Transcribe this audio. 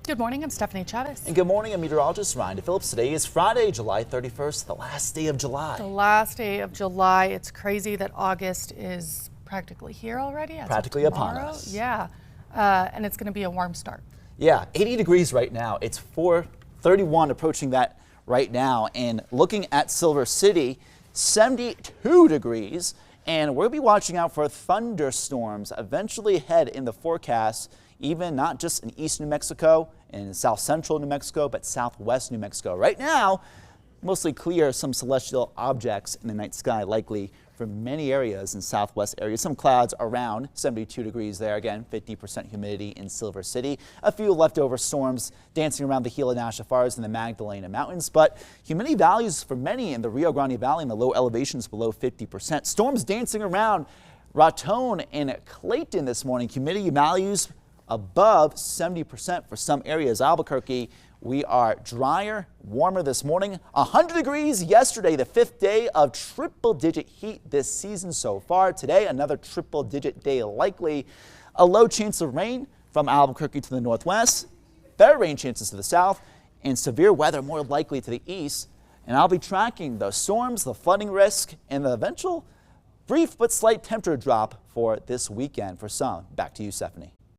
Good morning, I'm Stephanie Chavez. And good morning, I'm meteorologist Ryan DePhillips. Today is Friday, July 31st, the last day of July. The last day of July. It's crazy that August is practically here already. Practically upon us. Yeah, and it's going to be a warm start. Yeah, 80 degrees right now. It's 4:31 approaching that right now. And looking at Silver City, 72 degrees. And we'll be watching out for thunderstorms eventually ahead in the forecast, even not just in east New Mexico and south central New Mexico, but southwest New Mexico. Right now, mostly clear, some celestial objects in the night sky likely for many areas in southwest areas. Some clouds around 72 degrees there. Again, 50% humidity in Silver City. A few leftover storms dancing around the Gila National Forest and the Magdalena Mountains, but humidity values for many in the Rio Grande Valley and the low elevations below 50%. Storms dancing around Raton and Clayton this morning. Humidity values above 70% for some areas. Albuquerque, we are drier, warmer this morning. 100 degrees yesterday, the 5th day of triple-digit heat this season so far. Today, another triple-digit day likely. A low chance of rain from Albuquerque to the northwest, better rain chances to the south, and severe weather more likely to the east. And I'll be tracking the storms, the flooding risk, and the eventual brief but slight temperature drop for this weekend for some. Back to you, Stephanie.